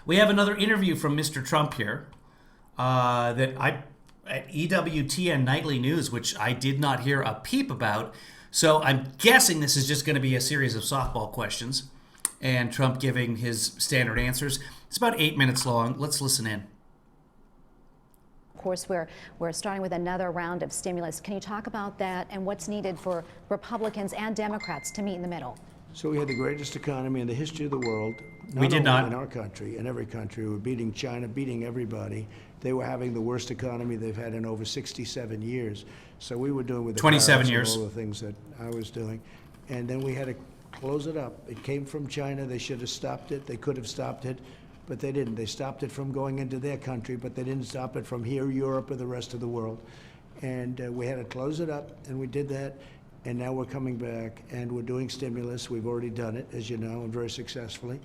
We have another interview from Mr. Trump here at EWTN Nightly News, which I did not hear a peep about. So I'm guessing this is just going to be a series of softball questions and Trump giving his standard answers. It's about 8 minutes long. Let's listen in. Of course, we're starting with another round of stimulus. Can you talk about that and what's needed for Republicans and Democrats to meet in the middle? So we had the greatest economy in the history of the world. We did not. In our country, in every country. We were beating China, beating everybody. They were having the worst economy they've had in over 67 years. So we were doing with the 27 tariffs and years. all the things that I was doing. And then we had to close it up. It came from China. They should have stopped it. They could have stopped it, but they didn't. They stopped it from going into their country, but they didn't stop it from here, Europe, or the rest of the world. And we had to close it up, and we did that. And now we're coming back, and we're doing stimulus. We've already done it, as you know, and very successfully.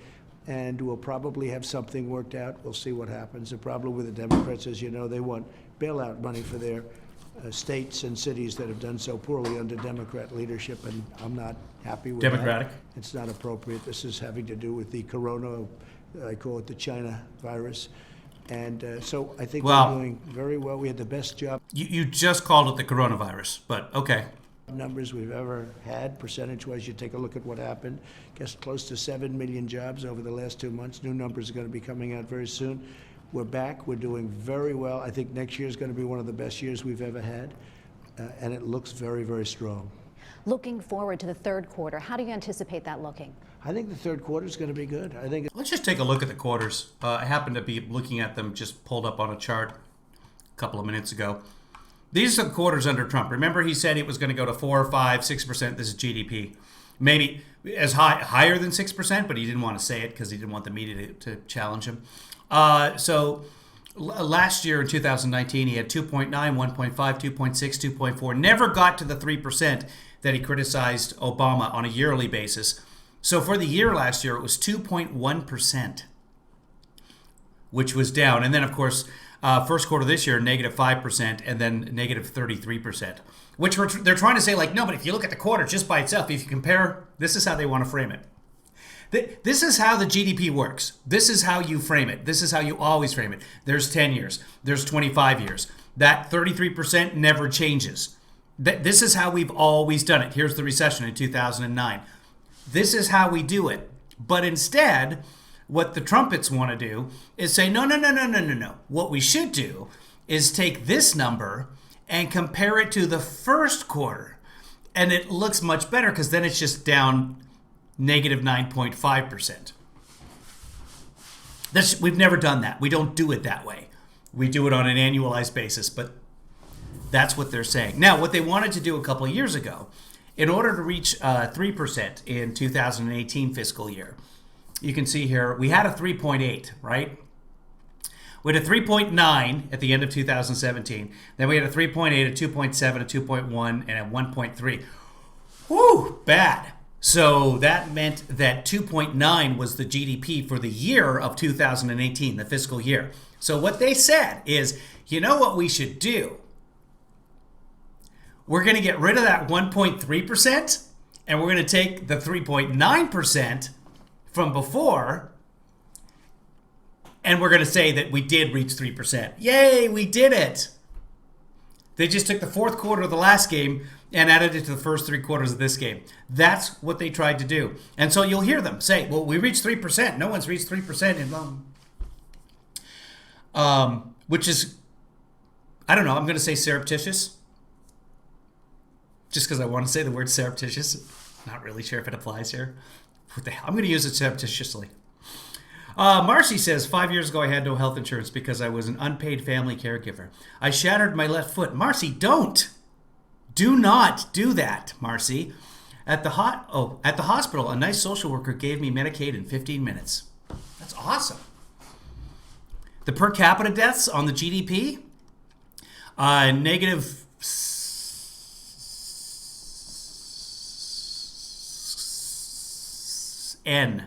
And we'll probably have something worked out. We'll see what happens. The problem with the Democrats, as you know, they want bailout money for their states and cities that have done so poorly under Democrat leadership, and I'm not happy with Democratic. that. It's not appropriate. This is having to do with the corona, I call it the China virus. And so I think we're doing very well. We had the best job You just called it the coronavirus, but okay. numbers we've ever had, percentage-wise. You take a look at what happened. Guess close to 7 million jobs over the last 2 months. New numbers are going to be coming out very soon. We're back. We're doing very well. I think next year is going to be one of the best years we've ever had, and it looks very, very strong. Looking forward to the third quarter, how do you anticipate that looking? I think the third quarter is going to be good. I think Let's just take a look at the quarters. I happen to be looking at them just pulled up on a chart a couple of minutes ago. These are the quarters under Trump. Remember, he said it was going to go to 4, 5, 6%. This is GDP. Maybe as higher than 6%, but he didn't want to say it because he didn't want the media to challenge him. So last year in 2019, he had 2.9, 1.5, 2.6, 2.4. Never got to the 3% that he criticized Obama on a yearly basis. So for the year last year, it was 2.1%, which was down. And then, of course, first quarter this year, negative 5%, and then negative 33%, which they're trying to say, like, no, but if you look at the quarter just by itself, if you compare, this is how they want to frame it. This is how the GDP works. This is how you frame it. This is how you always frame it. There's 10 years. There's 25 years. That 33% never changes. This is how we've always done it. Here's the recession in 2009. This is how we do it. But instead, what the trumpets want to do is say, no. What we should do is take this number and compare it to the first quarter. And it looks much better because then it's just down negative 9.5%. We've never done that. We don't do it that way. We do it on an annualized basis, but that's what they're saying. Now, what they wanted to do a couple of years ago, in order to reach 3% in 2018 fiscal year, you can see here, we had a 3.8, right? We had a 3.9 at the end of 2017. Then we had a 3.8, a 2.7, a 2.1, and a 1.3. Whew, bad. So that meant that 2.9 was the GDP for the year of 2018, the fiscal year. So what they said is, you know what we should do? We're going to get rid of that 1.3%, and we're going to take the 3.9% from before, and we're going to say that we did reach 3%. Yay, we did it. They just took the fourth quarter of the last game and added it to the first 3 quarters of this game. That's what they tried to do. And so you'll hear them say, well, we reached 3%. No one's reached 3% in which is, I don't know, I'm going to say surreptitious. Just because I want to say the word surreptitious. Not really sure if it applies here. What the hell? I'm going to use it surreptitiously. Marcy says, 5 years ago I had no health insurance because I was an unpaid family caregiver. I shattered my left foot. Marcy, don't. Do not do that, Marcy. At the hospital, a nice social worker gave me Medicaid in 15 minutes. That's awesome. The per capita deaths on the GDP, negative N.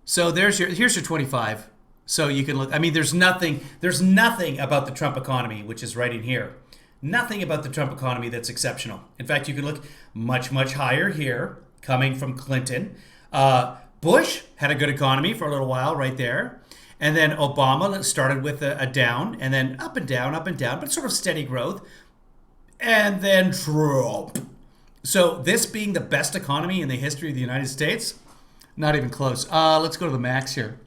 So here's your 25. So you can look. I mean, there's nothing about the Trump economy, which is right in here. Nothing about the Trump economy that's exceptional. In fact, you can look much higher here, coming from Clinton. Bush had a good economy for a little while right there. And then Obama started with a down, and then up and down, but sort of steady growth. And then Trump. So this being the best economy in the history of the United States, not even close. Let's go to the max here.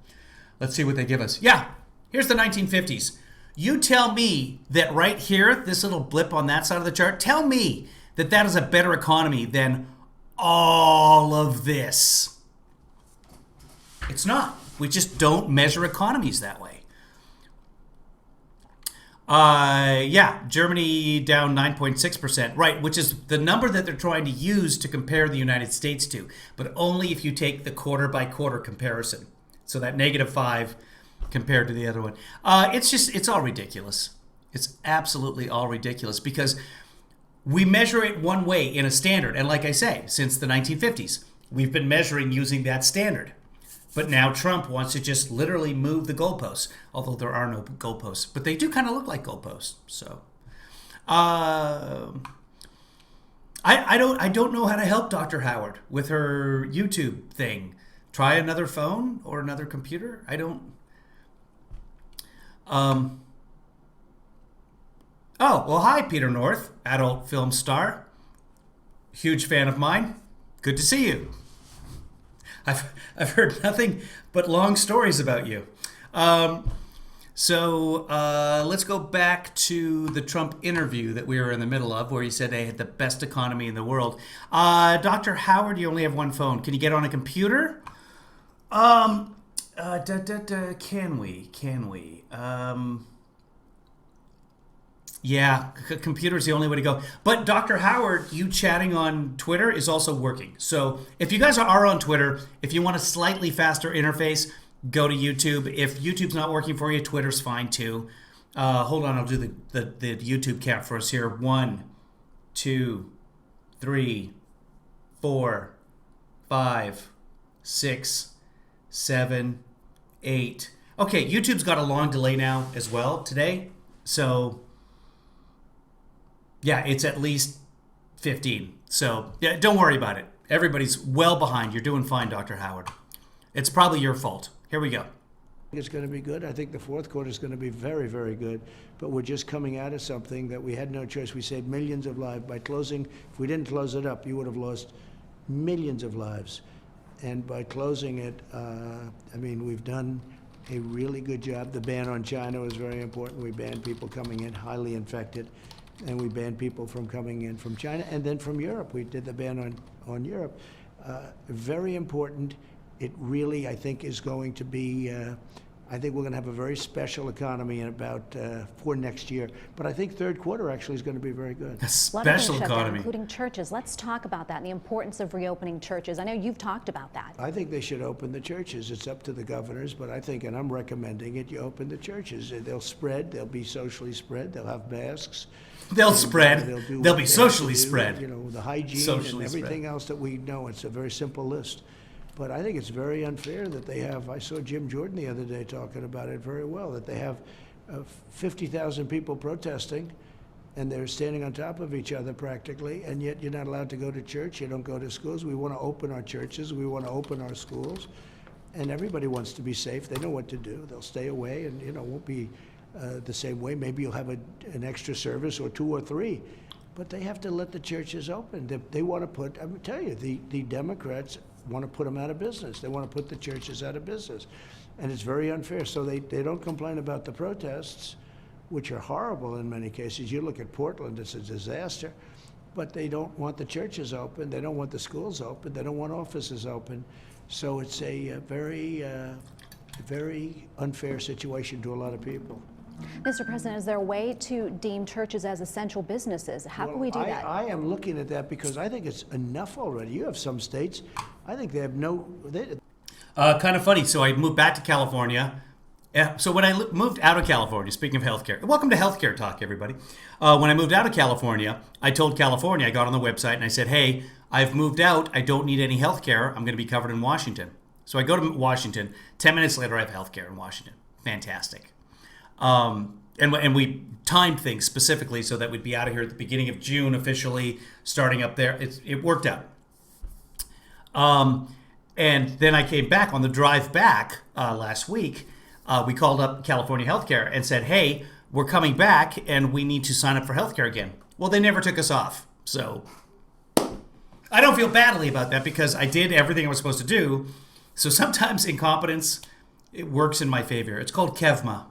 Let's see what they give us. Yeah, here's the 1950s. You tell me that right here, this little blip on that side of the chart, tell me that that is a better economy than all of this. It's not. We just don't measure economies that way. Yeah, Germany down 9.6%, right, which is the number that they're trying to use to compare the United States to, but only if you take the quarter by quarter comparison. So that -5 compared to the other one. It's all ridiculous. It's absolutely all ridiculous because we measure it one way in a standard. And like I say, since the 1950s, we've been measuring using that standard. But now Trump wants to just literally move the goalposts, although there are no goalposts. But they do kind of look like goalposts. So I don't know how to help Dr. Howard with her YouTube thing. Try another phone or another computer? I don't. Oh, well, hi, Peter North, adult film star. Huge fan of mine. Good to see you. I've heard nothing but long stories about you. So let's go back to the Trump interview that we were in the middle of, where he said they had the best economy in the world. Dr. Howard, you only have one phone. Can you get on a computer? Can we? Yeah, computer's the only way to go. But Dr. Howard, you chatting on Twitter is also working. So if you guys are on Twitter, if you want a slightly faster interface, go to YouTube. If YouTube's not working for you, Twitter's fine too. Hold on, I'll do the YouTube count for us here. 1, 2, 3, 4, 5, 6, 7, 8. Okay, YouTube's got a long delay now as well today. So yeah, it's at least 15. So yeah, don't worry about it. Everybody's well behind. You're doing fine, Dr. Howard. It's probably your fault. Here we go. It's going to be good. I think the fourth quarter is going to be very, very good. But we're just coming out of something that we had no choice. We saved millions of lives by closing. If we didn't close it up, you would have lost millions of lives. And by closing it, I mean, we've done a really good job. The ban on China was very important. We banned people coming in highly infected. And we banned people from coming in from China and then from Europe. We did the ban on Europe. Very important. It really, I think, is going to be, I think we're going to have a very special economy in about for next year. But I think third quarter actually is going to be very good. A special economy. Including churches. Let's talk about that and the importance of reopening churches. I know you've talked about that. I think they should open the churches. It's up to the governors, but I think, and I'm recommending it, you open the churches. They'll spread. They'll be socially spread. They'll have masks. They'll spread. They'll be socially spread. You know, the hygiene Socially and everything spread. else that we know. It's a very simple list. But I think it's very unfair that they have, I saw Jim Jordan the other day talking about it very well, that they have 50,000 people protesting and they're standing on top of each other practically, and yet you're not allowed to go to church, you don't go to schools. We want to open our churches, we want to open our schools, and everybody wants to be safe. They know what to do. They'll stay away and, you know, won't be the same way. Maybe you'll have an extra service or 2 or 3. But they have to let the churches open. They want to put, I will tell you, the Democrats want to put them out of business. They want to put the churches out of business. And it's very unfair. So they don't complain about the protests, which are horrible in many cases. You look at Portland, it's a disaster. But they don't want the churches open. They don't want the schools open. They don't want offices open. So it's a very, very unfair situation to a lot of people. Mr. President, is there a way to deem churches as essential businesses? How can we do that? I am looking at that because I think it's enough already. You have some states, I think they have no... Kind of funny. So I moved back to California. So when I moved out of California, speaking of healthcare, welcome to Healthcare Talk, everybody. When I moved out of California, I told California, I got on the website and I said, hey, I've moved out. I don't need any healthcare. I'm going to be covered in Washington. So I go to Washington. 10 minutes later, I have healthcare in Washington. Fantastic. And we timed things specifically so that we'd be out of here at the beginning of June officially, starting up there. It worked out. And then I came back on the drive back last week. We called up California Healthcare and said, hey, we're coming back and we need to sign up for healthcare again. Well, they never took us off. So I don't feel badly about that because I did everything I was supposed to do. So sometimes incompetence, it works in my favor. It's called Kevma.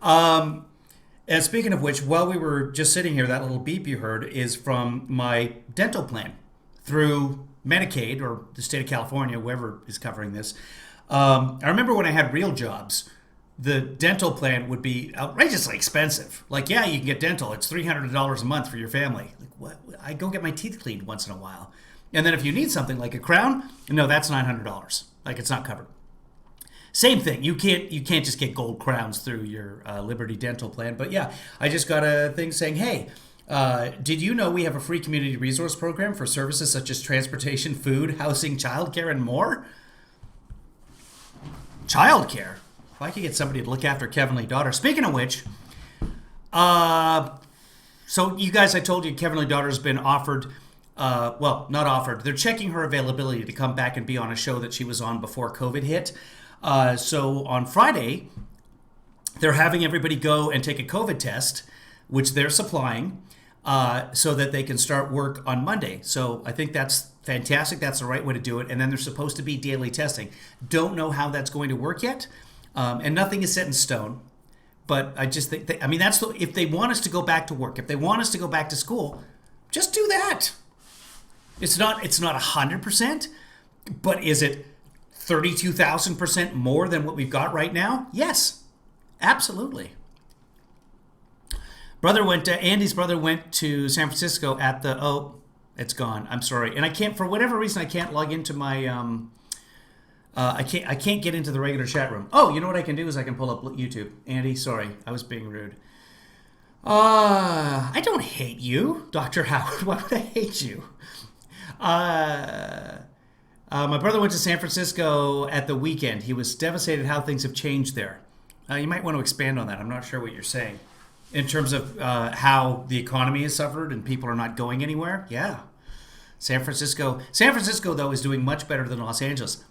And speaking of which, while we were just sitting here, that little beep you heard is from my dental plan through Medicaid or the state of California, whoever is covering this. I remember when I had real jobs, the dental plan would be outrageously expensive. Like, yeah, you can get dental. It's $300 a month for your family. Like, what? I go get my teeth cleaned once in a while. And then if you need something like a crown, no, that's $900. Like, it's not covered. Same thing. You can't just get gold crowns through your Liberty Dental plan. But yeah, I just got a thing saying, hey, did you know we have a free community resource program for services such as transportation, food, housing, childcare, and more? Childcare? If I could get somebody to look after Kevinly daughter. Speaking of which, so you guys, I told you Kevinly daughter has been offered, well, not offered. They're checking her availability to come back and be on a show that she was on before COVID hit. So on Friday, they're having everybody go and take a COVID test, which they're supplying, so that they can start work on Monday. So I think that's fantastic. That's the right way to do it. And then there's supposed to be daily testing. Don't know how that's going to work yet. And nothing is set in stone. But I just think, I mean, if they want us to go back to work, if they want us to go back to school, just do that. It's not 100%, but is it 32,000% more than what we've got right now? Yes, absolutely. Andy's brother went to San Francisco at the, it's gone. I'm sorry. And I can't, for whatever reason, I can't log into my, I can't get into the regular chat room. Oh, you know what I can do is I can pull up YouTube. Andy, sorry, I was being rude. I don't hate you, Dr. Howard. Why would I hate you? My brother went to San Francisco at the weekend. He was devastated how things have changed there. You might want to expand on that. I'm not sure what you're saying. In terms of how the economy has suffered and people are not going anywhere? Yeah. San Francisco, though, is doing much better than Los Angeles.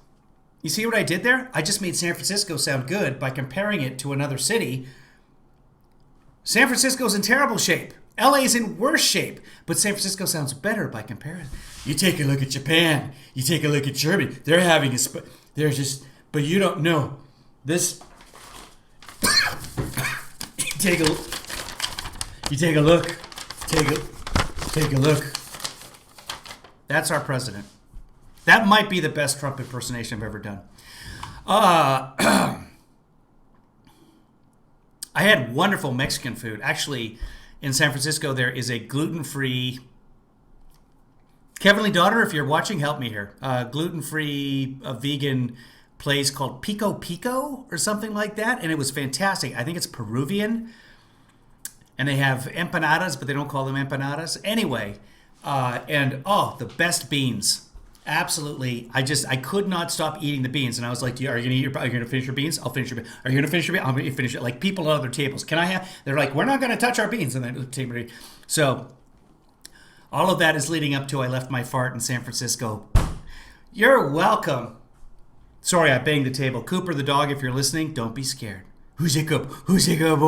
You see what I did there? I just made San Francisco sound good by comparing it to another city. San Francisco's in terrible shape. LA's in worse shape. But San Francisco sounds better by comparison. You take a look at Japan. You take a look at Germany. They're having they're just, but you don't know. This, you take a look. Take a look. That's our president. That might be the best Trump impersonation I've ever done. I had wonderful Mexican food. Actually, in San Francisco, there is a gluten-free... Kevinly daughter, if you're watching, help me here. Gluten-free vegan place called Pico Pico or something like that. And it was fantastic. I think it's Peruvian. And they have empanadas, but they don't call them empanadas. Anyway, the best beans. Absolutely. I could not stop eating the beans. And I was like, are you going to finish your beans? I'll finish your beans. Are you going to finish your beans? I'm going to finish it. Like people at other tables. They're like, we're not going to touch our beans. And then so all of that is leading up to I left my fart in San Francisco. You're welcome. Sorry, I banged the table. Cooper the dog, if you're listening, don't be scared. Who's a good boy? Who's a good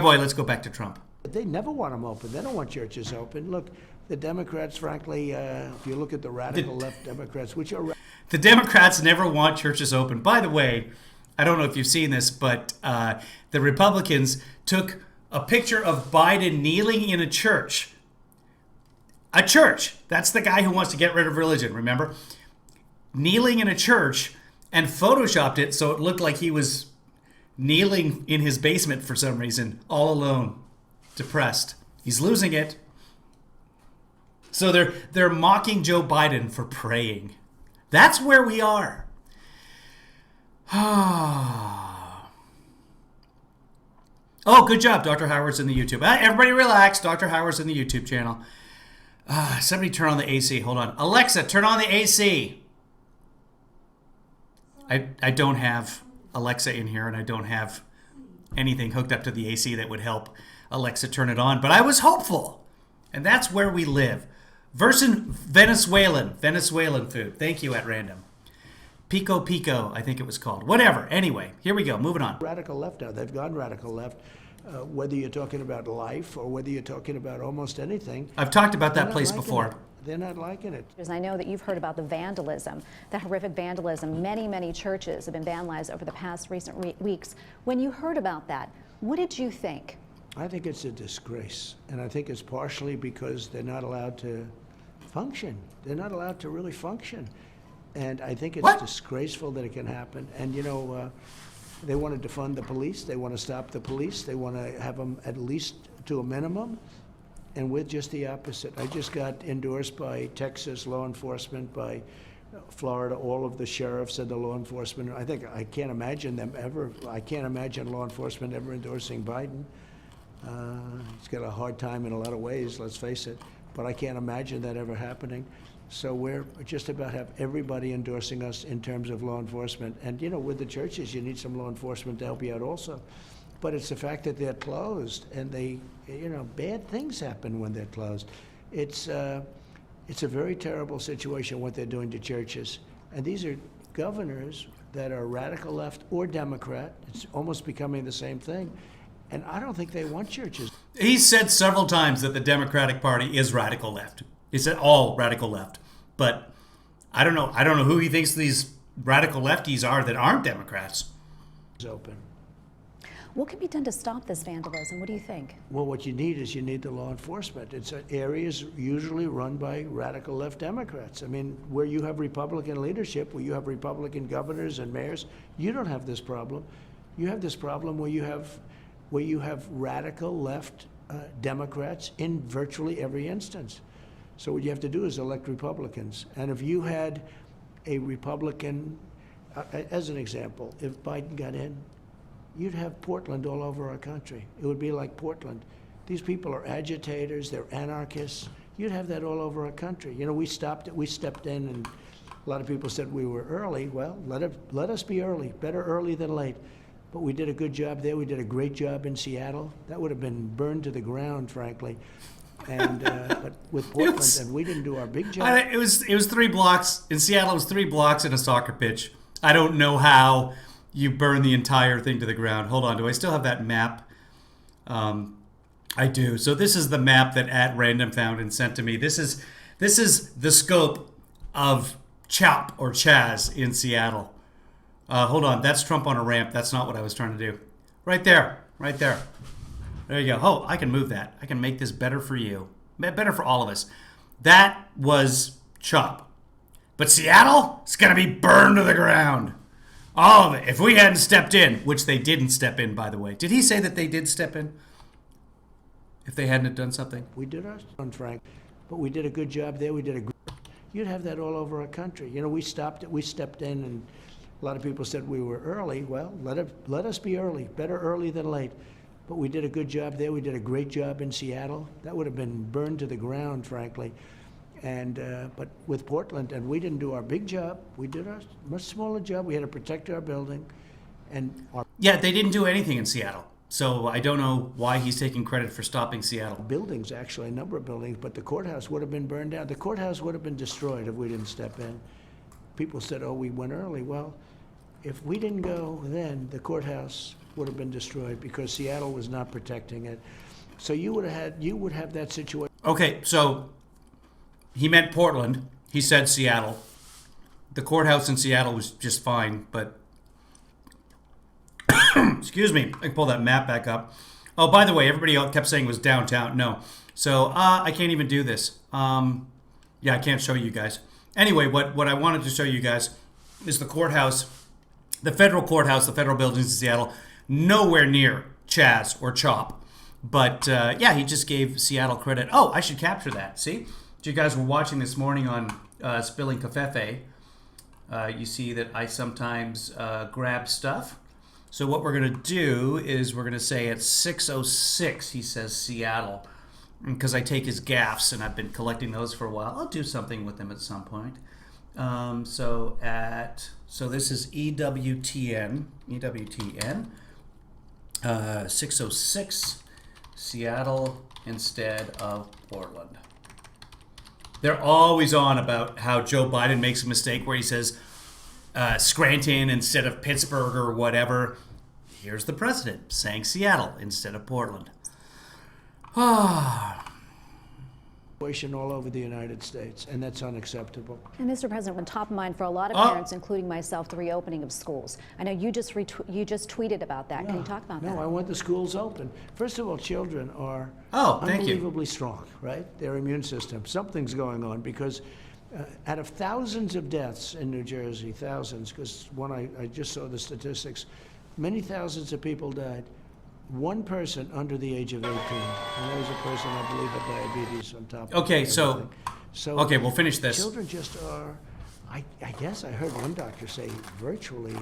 boy? Let's go back to Trump. They never want them open. They don't want churches open. Look, the Democrats, frankly, if you look at the radical left Democrats, which are... The Democrats never want churches open. By the way, I don't know if you've seen this, but the Republicans took a picture of Biden kneeling in a church. A church. That's the guy who wants to get rid of religion, remember? Kneeling in a church and photoshopped it so it looked like he was kneeling in his basement for some reason, all alone, depressed. He's losing it. So they're mocking Joe Biden for praying. That's where we are. Oh, good job. Dr. Howard's in the YouTube. Everybody relax. Dr. Howard's in the YouTube channel. Somebody turn on the AC. Hold on. Alexa, turn on the AC. I don't have Alexa in here, and I don't have anything hooked up to the AC that would help Alexa turn it on. But I was hopeful. And that's where we live. Venezuelan food. Thank you, at random. Pico Pico, I think it was called. Whatever. Anyway, here we go. Moving on. Radical left now. They've gone radical left. Whether you're talking about life or whether you're talking about almost anything. I've talked about they're that not place liking before. it. They're not liking it. I know that you've heard about the vandalism, the horrific vandalism. Many churches have been vandalized over the past recent weeks. When you heard about that, what did you think? I think it's a disgrace, and I think it's partially because they're not allowed to function. They're not allowed to really function. And I think it's disgraceful that it can happen. And, you know, they want to defund the police. They want to stop the police. They want to have them at least to a minimum. And we're just the opposite. I just got endorsed by Texas law enforcement, by Florida, all of the sheriffs and the law enforcement. I can't imagine them ever. I can't imagine law enforcement ever endorsing Biden. He's got a hard time in a lot of ways, let's face it. But I can't imagine that ever happening. So we're just about have everybody endorsing us in terms of law enforcement. And, you know, with the churches, you need some law enforcement to help you out also. But it's the fact that they're closed, and they, you know, bad things happen when they're closed. It's a very terrible situation what they're doing to churches. And these are governors that are radical left or Democrat. It's almost becoming the same thing. And I don't think they want churches. He said several times that the Democratic Party is radical left. He said all radical left. But I don't know. I don't know who he thinks these radical lefties are that aren't Democrats. Open. What can be done to stop this vandalism? What do you think? Well, what you need is you need the law enforcement. It's areas usually run by radical left Democrats. I mean, where you have Republican leadership, where you have Republican governors and mayors, you don't have this problem. You have this problem where you have radical left Democrats in virtually every instance. So what you have to do is elect Republicans. And if you had a Republican, as an example, if Biden got in, you'd have Portland all over our country. It would be like Portland. These people are agitators, they're anarchists. You'd have that all over our country. You know, we stepped in, and a lot of people said we were early. Well, let us be early, better early than late. But we did a good job there. We did a great job in Seattle. That would have been burned to the ground, frankly. And but with Portland, and we didn't do our big job. It was 3 blocks. In Seattle, it was 3 blocks and a soccer pitch. I don't know how you burn the entire thing to the ground. Hold on, do I still have that map? I do. So this is the map that @random found and sent to me. This is the scope of CHOP or Chaz in Seattle. Hold on, that's Trump on a ramp. That's not what I was trying to do. Right there, right there. There you go. Oh, I can move that. I can make this better for you. Better for all of us. That was CHOP. But Seattle, it's going to be burned to the ground. All of it. If we hadn't stepped in, which they didn't step in, by the way. Did he say that they did step in? If they hadn't have done something? We did our Frank, but we did a good job there. You'd have that all over our country. You know, we stepped in, and a lot of people said we were early. Well, let us be early, better early than late. But we did a good job there. We did a great job in Seattle. That would have been burned to the ground, frankly. And but with Portland, and we didn't do our big job. We did our much smaller job. We had to protect our building, and yeah, they didn't do anything in Seattle. So I don't know why he's taking credit for stopping Seattle. Buildings, actually, a number of buildings, but the courthouse would have been burned down. The courthouse would have been destroyed if we didn't step in. People said, "Oh, we went early." Well, if we didn't go then, the courthouse would have been destroyed because Seattle was not protecting it. So you would have that situation. Okay, so he meant Portland. He said Seattle. The courthouse in Seattle was just fine, but excuse me, I can pull that map back up. Oh, by the way, everybody else kept saying it was downtown. No. So I can't even do this. Yeah, I can't show you guys. Anyway, what I wanted to show you guys is the courthouse, the federal courthouse, the federal buildings in Seattle, nowhere near Chaz or CHOP. But yeah, he just gave Seattle credit. Oh, I should capture that. See? If you guys were watching this morning on Spilling Cafefe, you see that I sometimes grab stuff. So what we're going to do is we're going to say at 6:06, he says Seattle. Because I take his gaffes, and I've been collecting those for a while. I'll do something with them at some point. So this is EWTN, 6:06, Seattle instead of Portland. They're always on about how Joe Biden makes a mistake where he says, Scranton instead of Pittsburgh or whatever. Here's the president saying Seattle instead of Portland. Situation all over the United States, and that's unacceptable. And Mr. President, when top of mind for a lot of parents, including myself, the reopening of schools. I know you just tweeted about that. Can you talk about that? No, I want the schools open. First of all, children are Thank you. unbelievably strong, right? Their immune system. Something's going on because out of thousands of deaths in New Jersey, thousands, because when I just saw the statistics, many thousands of people died. One person under the age of 18, and there was a person, I believe, had diabetes on top of Okay, everything. okay, we'll finish this. Children just are, I guess I heard one doctor say virtually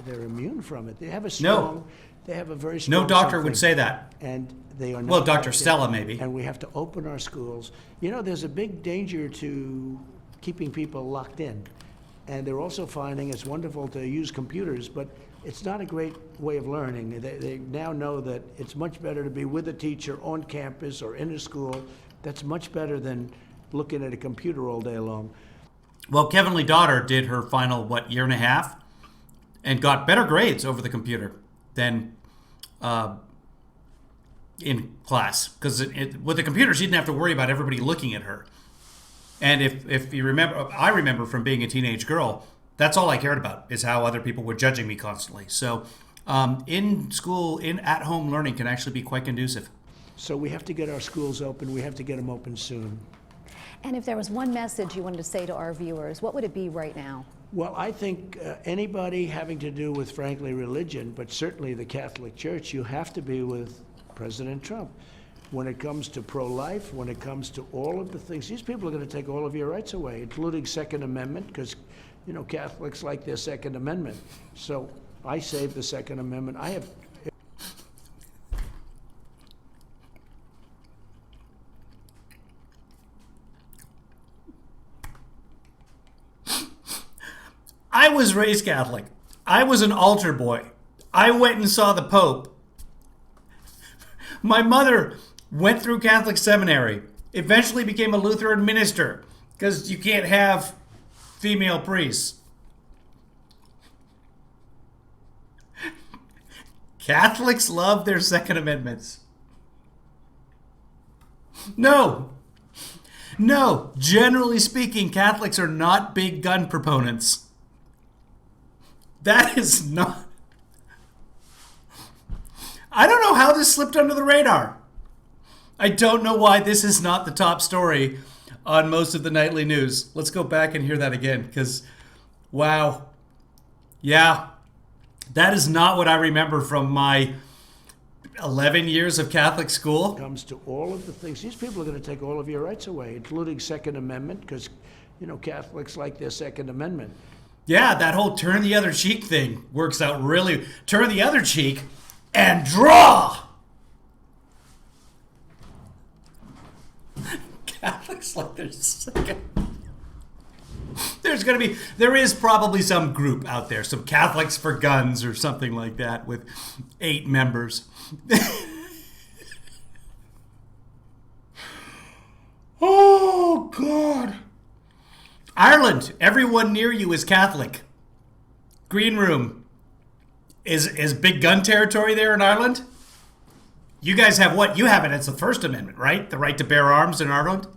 they're immune from it. They have a strong, they have a very strong No doctor something, would say that. and they are not Well, Dr. affected, Stella, maybe. And we have to open our schools. You know, there's a big danger to keeping people locked in. And they're also finding it's wonderful to use computers, but it's not a great way of learning. They now know that it's much better to be with a teacher on campus or in a school. That's much better than looking at a computer all day long. Well, Kevinly daughter did her final, year and a half, and got better grades over the computer than in class. Because with the computer, she didn't have to worry about everybody looking at her. And if you remember, I remember from being a teenage girl, that's all I cared about, is how other people were judging me constantly. So in school, at-home learning can actually be quite conducive. So we have to get our schools open. We have to get them open soon. And if there was one message you wanted to say to our viewers, what would it be right now? Well, I think anybody having to do with, frankly, religion, but certainly the Catholic Church, you have to be with President Trump. When it comes to pro-life, when it comes to all of the things, these people are going to take all of your rights away, including Second Amendment, because, you know, Catholics like their Second Amendment. So I saved the Second Amendment. I was raised Catholic. I was an altar boy. I went and saw the Pope. My mother went through Catholic seminary, eventually became a Lutheran minister, because you can't have female priests. Catholics love their Second Amendments. No, generally speaking, Catholics are not big gun proponents. That is not... I don't know how this slipped under the radar. I don't know why this is not the top story on most of the nightly news. Let's go back and hear that again, because, wow. Yeah, that is not what I remember from my 11 years of Catholic school. Comes to all of the things, these people are going to take all of your rights away, including Second Amendment, because, you know, Catholics like their Second Amendment. Yeah, that whole turn the other cheek thing works out really. Turn the other cheek and draw. Catholics like their second. There is probably some group out there, some Catholics for Guns or something like that with 8 members. Oh, God. Ireland, everyone near you is Catholic. Green Room. Is big gun territory there in Ireland? You guys have what? You have it as the First Amendment, right? The right to bear arms in Ireland?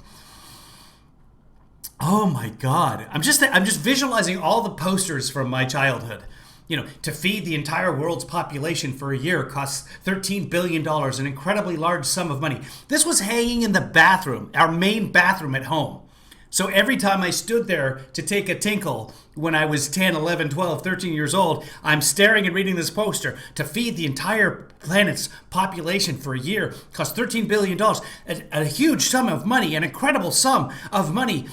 Oh my God. I'm just visualizing all the posters from my childhood. You know, to feed the entire world's population for a year costs $13 billion, an incredibly large sum of money. This was hanging in the bathroom, our main bathroom at home. So every time I stood there to take a tinkle when I was 10, 11, 12, 13 years old, I'm staring and reading this poster. To feed the entire planet's population for a year costs $13 billion, a huge sum of money, an incredible sum of money,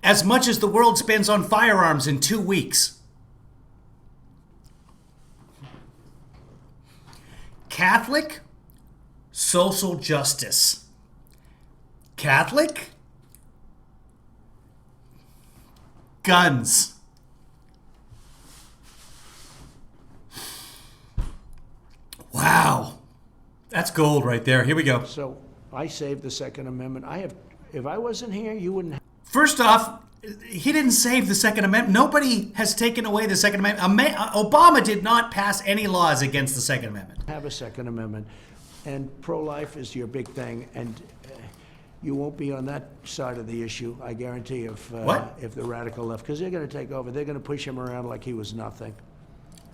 as much as the world spends on firearms in 2 weeks. Catholic, social justice. Catholic, guns. Wow. That's gold right there. Here we go. So I saved the Second Amendment. If I wasn't here, you wouldn't have. First off, he didn't save the Second Amendment. Nobody has taken away the Second Amendment. Obama did not pass any laws against the Second Amendment. Have a Second Amendment. And pro-life is your big thing, and you won't be on that side of the issue, I guarantee, if the radical left, because they're going to take over. They're going to push him around like he was nothing.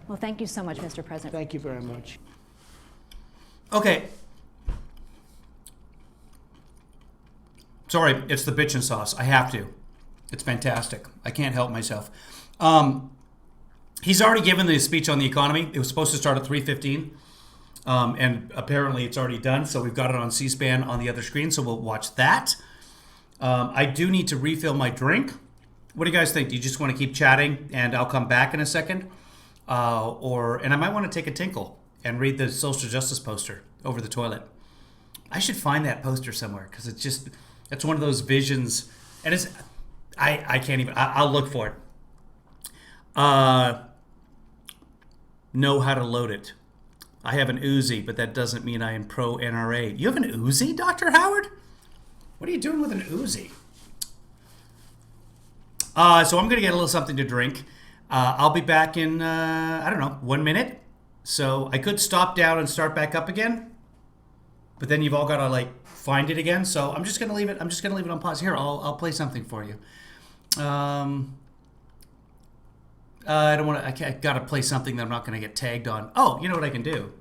Well, thank you so much, Mr. President. Thank you very much. Okay. Sorry, it's the bitchin' sauce. I have to. It's fantastic. I can't help myself. He's already given the speech on the economy. It was supposed to start at 3:15. And apparently it's already done, so we've got it on C-SPAN on the other screen, so we'll watch that. I do need to refill my drink. What do you guys think? Do you just want to keep chatting, and I'll come back in a second? And I might want to take a tinkle and read the social justice poster over the toilet. I should find that poster somewhere, because it's one of those visions, and I can't even, I'll look for it. Know how to load it. I have an Uzi, but that doesn't mean I am pro-NRA. You have an Uzi, Dr. Howard? What are you doing with an Uzi? So I'm going to get a little something to drink. I'll be back in, 1 minute. So I could stop down and start back up again. But then you've all got to, find it again. So I'm just going to leave it. I'm just going to leave it on pause. Here, I'll play something for you. I don't want to. I got to play something that I'm not going to get tagged on. Oh, you know what I can do?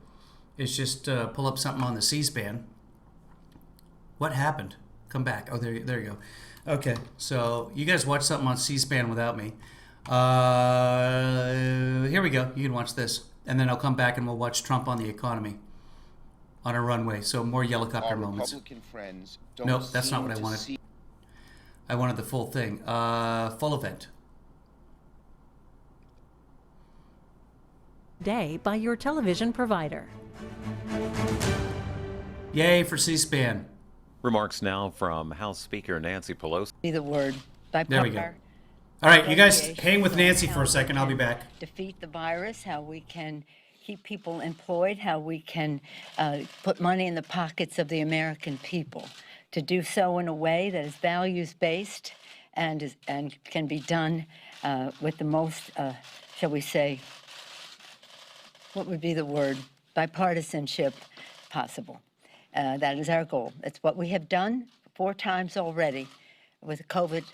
Is just pull up something on the C-SPAN. What happened? Come back. Oh, there you go. Okay, so you guys watch something on C-SPAN without me. Here we go. You can watch this, and then I'll come back and we'll watch Trump on the economy on a runway. So more helicopter moments. Republican friends don't Nope, that's not what I seem to wanted. see- I wanted the full thing. Full event. Day by your television provider. Yay for C-SPAN. Remarks now from House Speaker Nancy Pelosi. The word by There we go. partner. All right, you guys hang with Nancy for a second. I'll be back. Defeat the virus, how we can keep people employed, how we can put money in the pockets of the American people. To do so in a way that is values-based and can be done with the most, shall we say, what would be the word, bipartisanship possible. That is our goal. It's what we have done 4 times already with COVID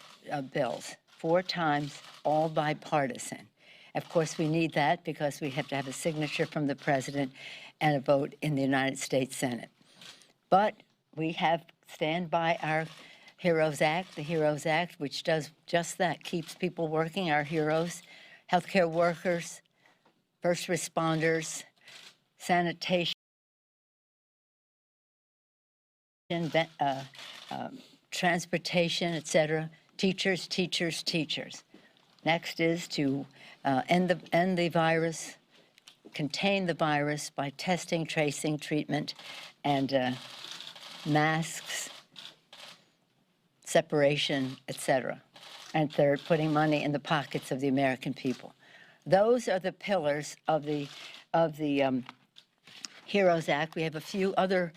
bills. 4 times, all bipartisan. Of course, we need that because we have to have a signature from the president and a vote in the United States Senate. But we have stand by our HEROES Act, the HEROES Act, which does just that, keeps people working, our heroes, healthcare workers, first responders, sanitation, transportation, etc. Teachers. Next is to end the virus, contain the virus by testing, tracing, treatment, and masks, separation, etc. And third, putting money in the pockets of the American people. Those are the pillars of the HEROES Act. We have a few other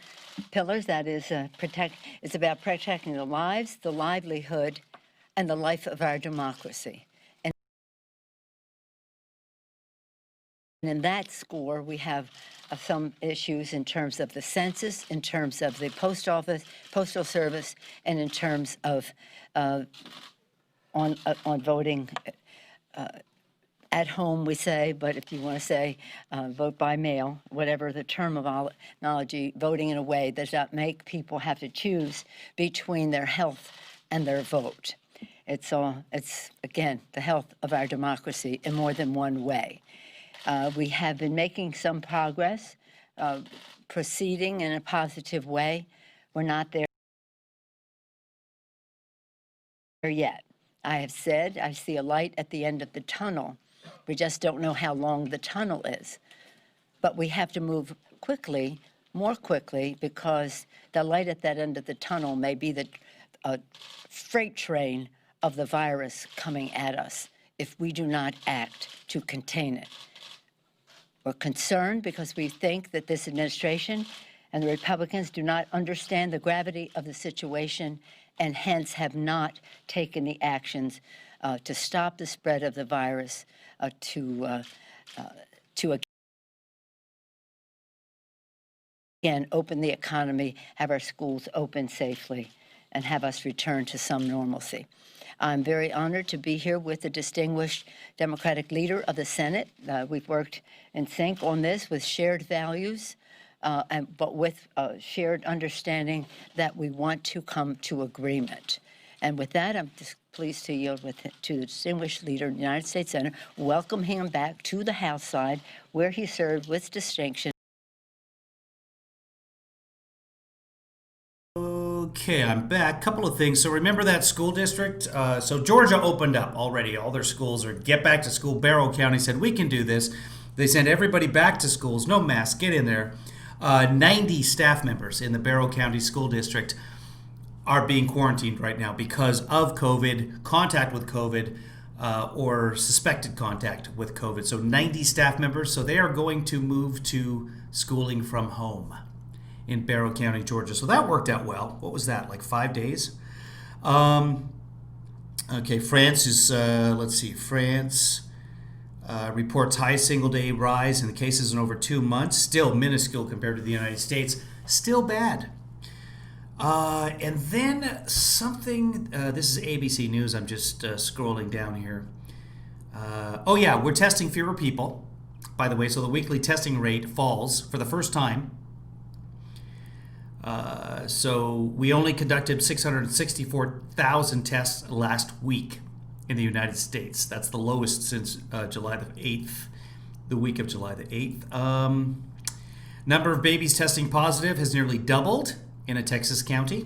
pillars. That is, it's about protecting the lives, the livelihood, and the life of our democracy. And in that score, we have some issues in terms of the census, in terms of the post office, postal service, and in terms of on voting. At home, we say, but if you want to say vote by mail, whatever the terminology, voting in a way that does not make people have to choose between their health and their vote. It's again, the health of our democracy in more than one way. We have been making some progress, proceeding in a positive way. We're not there yet. I have said I see a light at the end of the tunnel. We just don't know how long the tunnel is. But we have to move quickly, more quickly, because the light at that end of the tunnel may be the freight train of the virus coming at us if we do not act to contain it. We're concerned because we think that this administration and the Republicans do not understand the gravity of the situation and hence have not taken the actions to stop the spread of the virus, to again open the economy, have our schools open safely, and have us return to some normalcy. I'm very honored to be here with the distinguished Democratic leader of the Senate. We've worked in sync on this with shared values, but with shared understanding that we want to come to agreement. And with that, I'm just pleased to yield to the distinguished leader of the United States Senate, welcome him back to the House side, where he served with distinction. Okay, I'm back. Couple of things. So remember that school district? So Georgia opened up already. All their schools are get back to school. Barrow County said, we can do this. They sent everybody back to schools. No masks. Get in there. 90 staff members in the Barrow County School District are being quarantined right now because of COVID, contact with COVID, or suspected contact with COVID. So 90 staff members. So they are going to move to schooling from home in Barrow County, Georgia. So that worked out well. What was that, like 5 days? Okay, France is, let's see, France reports high single-day rise in the cases in over 2 months. Still minuscule compared to the United States. Still bad. And then something, this is ABC News. I'm just scrolling down here. Oh yeah, we're testing fewer people, by the way. So the weekly testing rate falls for the first time. So we only conducted 664,000 tests last week in the United States. That's the lowest since July the 8th, the week of July the 8th. Number of babies testing positive has nearly doubled in a Texas county.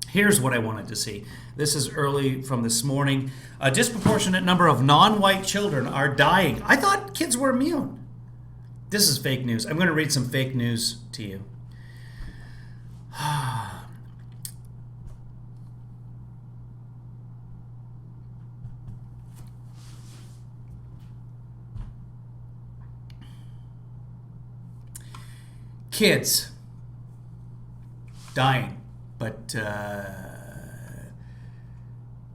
Here's what I wanted to see. This is early from this morning. A disproportionate number of non-white children are dying. I thought kids were immune. This is fake news. I'm going to read some fake news to you. Kids dying, but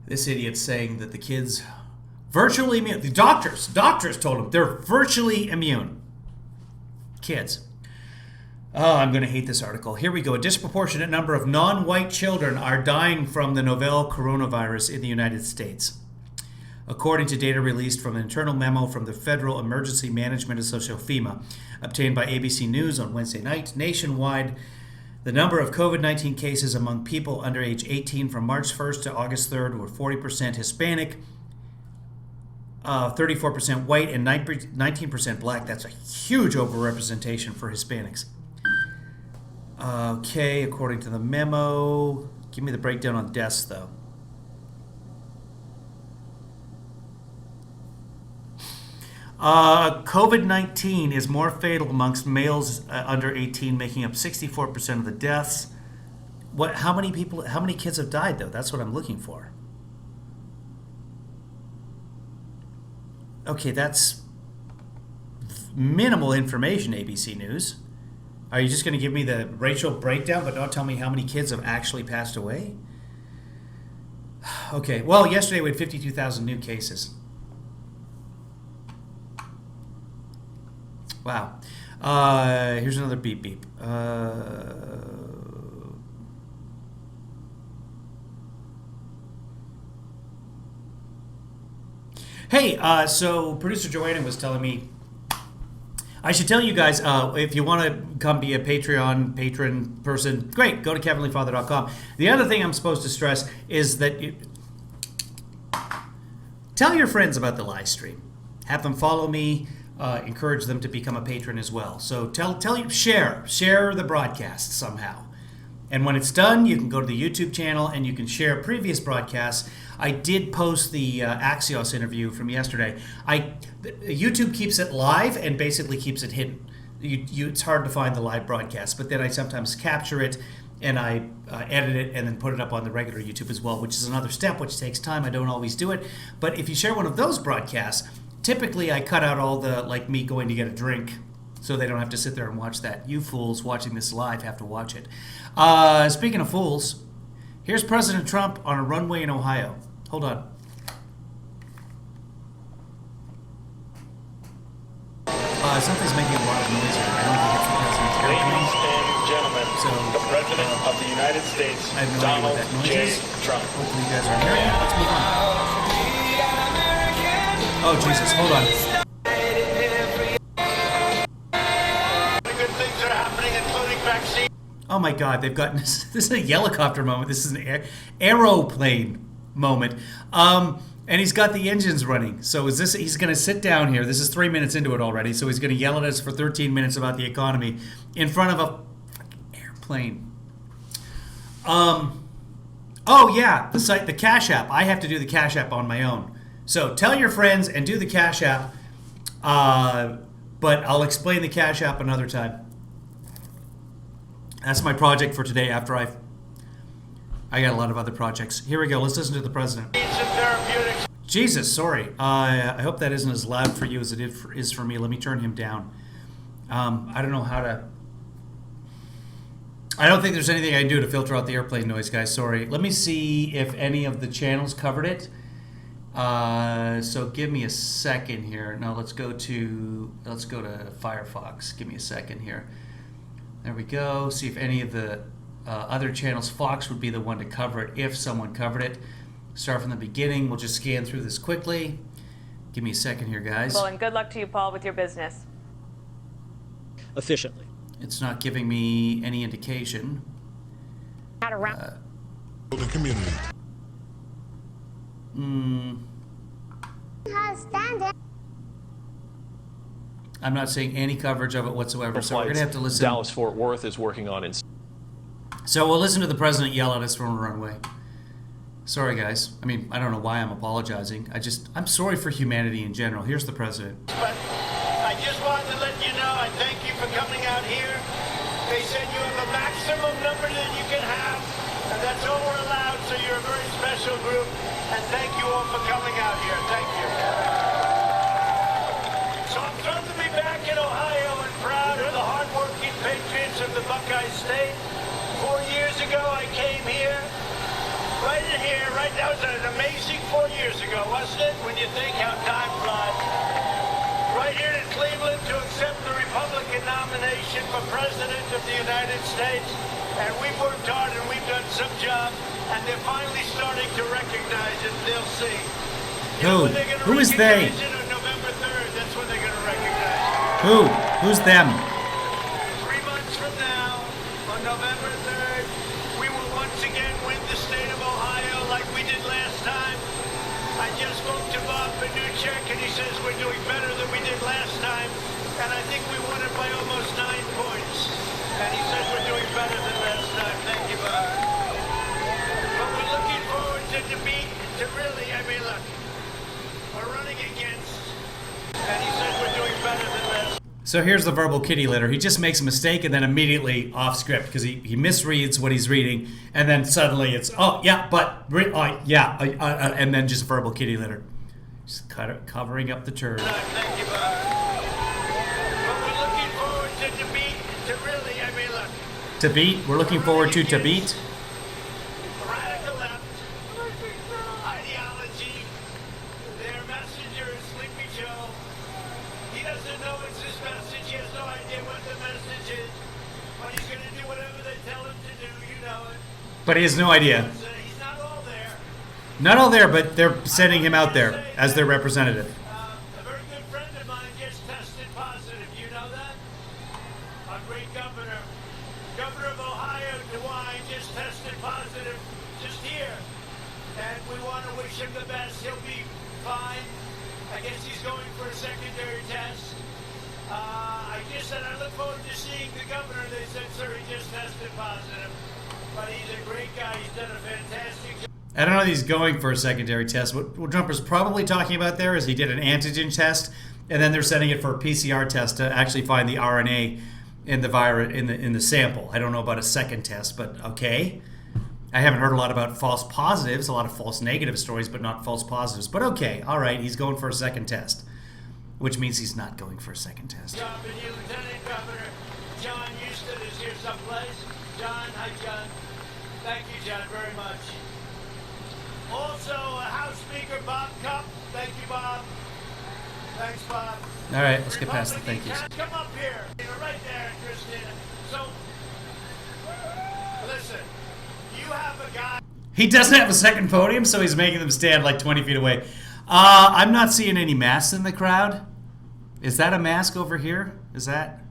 this idiot's saying that the kids virtually immune. The doctors told him they're virtually immune. Kids. Oh, I'm going to hate this article. Here we go. A disproportionate number of non-white children are dying from the novel coronavirus in the United States. According to data released from an internal memo from the Federal Emergency Management Association, FEMA, obtained by ABC News on Wednesday night, nationwide, the number of COVID-19 cases among people under age 18 from March 1st to August 3rd were 40% Hispanic, 34% white, and 19% black. That's a huge overrepresentation for Hispanics. Okay, according to the memo, give me the breakdown on deaths, though. COVID-19 is more fatal amongst males under 18, making up 64% of the deaths. How many kids have died, though? That's what I'm looking for. Okay, that's minimal information, ABC News. Are you just going to give me the racial breakdown but not tell me how many kids have actually passed away? Okay, well, yesterday we had 52,000 new cases. Wow. Here's another beep beep. Hey, so producer Joanna was telling me I should tell you guys, if you want to come be a patron person, great, go to KevinlyFather.com. The other thing I'm supposed to stress is that tell your friends about the live stream. Have them follow me, encourage them to become a patron as well. So share the broadcast somehow. And when it's done, you can go to the YouTube channel and you can share previous broadcasts. I did post the Axios interview from yesterday. YouTube keeps it live and basically keeps it hidden. It's hard to find the live broadcast, but then I sometimes capture it and I edit it and then put it up on the regular YouTube as well, which is another step, which takes time. I don't always do it. But if you share one of those broadcasts, typically I cut out all the, like me going to get a drink, so they don't have to sit there and watch that. You fools watching this live have to watch it. Speaking of fools, Here's President Trump on a runway in Ohio. Hold on. Something's making a lot of noise here. I don't think it's the president's airplane. Ladies and gentlemen, So, the President of the United States, I have no idea Donald what that noise J. is. Trump. Hopefully you guys are hearing it. Let's move on. Oh, Jesus. Hold on. Good things are happening, including vaccine. Oh, my God. They've gotten this. This is a helicopter moment. This is an aeroplane moment. And he's got the engines running. So is this? He's going to sit down here. This is 3 minutes into it already. So he's going to yell at us for 13 minutes about the economy in front of a fucking airplane. Oh yeah, the Cash App. I have to do the Cash App on my own. So tell your friends and do the Cash App. But I'll explain the Cash App another time. That's my project for today. After I got a lot of other projects. Here we go. Let's listen to the president. Jesus, sorry. I hope that isn't as loud for you as it is for me. Let me turn him down. I don't know how to... I don't think there's anything I can do to filter out the airplane noise, guys. Sorry. Let me see if any of the channels covered it. So give me a second here. No, let's go to Firefox. Give me a second here. There we go. See if any of the other channels. Fox would be the one to cover it if someone covered it. Start from the beginning. We'll just scan through this quickly. Give me a second here, guys. Well, and good luck to you, Paul, with your business. Efficiently. It's not giving me any indication. How to wrap. The community. I'm not seeing any coverage of it whatsoever, so we're going to have to listen. Dallas-Fort Worth is working on it. So we'll listen to the president yell at us from a runway. Sorry, guys. I mean, I don't know why I'm apologizing. I'm sorry for humanity in general. Here's the president. But I just wanted to let you know, I thank you for coming out here. They said you have a maximum number that you can have, and that's all we're allowed, so you're a very special group, and thank you all for coming out here. Thank you. So I'm thrilled to be back in Ohio and proud of the hardworking patriots of the Buckeye State. 4 years ago, I came here. Right in here, right now, it was an amazing 4 years ago, wasn't it? When you think how time flies. Right here in Cleveland to accept the Republican nomination for President of the United States. And we've worked hard and we've done some job. And they're finally starting to recognize it. They'll see. Who? Who is they? On November 3rd, that's when they're going to recognize it. Who? Who's them? 3 months from now, on November 3rd, we will once again win the state of Ohio like we did last time. I just spoke to Bob Panuchek, and he says we're doing better than we did last time. And I think we won it by almost 9 points. And he said we're doing better than last time. Thank you, Bob. But we're looking forward to defeat, to really, I mean, look, we're running against, and he said we're doing better than last time. So here's the verbal kitty litter. He just makes a mistake and then immediately off script because he misreads what he's reading, and then suddenly it's, oh, yeah, but, and then just verbal kitty litter. Just kind of covering up the turd. Thank you, Bob. But we're looking forward to defeat, to really, I mean, look. To beat? We're looking forward to beat? Radical left, ideology, their messenger is Sleepy Joe. He doesn't know it's his message. He has no idea what the message is. But he's going to do whatever they tell him to do. You know it. But he has no idea. He's not all there. Not all there, but they're sending him out there as their representative. A very good friend of mine just tested positive. You know that? A great governor. Governor of Ohio, DeWine, just tested positive just here. And we want to wish him the best. He'll be fine. I guess he's going for a secondary test. I just said I look forward to seeing the governor. They said, sir, he just tested positive. But he's a great guy. He's done a fantastic job. I don't know if he's going for a secondary test. What Trump is probably talking about there is he did an antigen test, and then they're sending it for a PCR test to actually find the RNA in the virus in the sample. I don't know about a second test, but okay. I haven't heard a lot about false positives, a lot of false negative stories, but not false positives. But okay, all right, he's going for a second test, which means he's not going for a second test. Job and you, Lieutenant Governor John Houston is here someplace. John, hi, John. Thank you, John, very much. Also, House Speaker Bob Cupp. Thank you, Bob. Thanks, Bob. All right, let's get past the thank yous. Come up here. You're right there, Christina. So, listen, you have a guy. He doesn't have a second podium, so he's making them stand like 20 feet away. I'm not seeing any masks in the crowd. Is that a mask over here? Is that?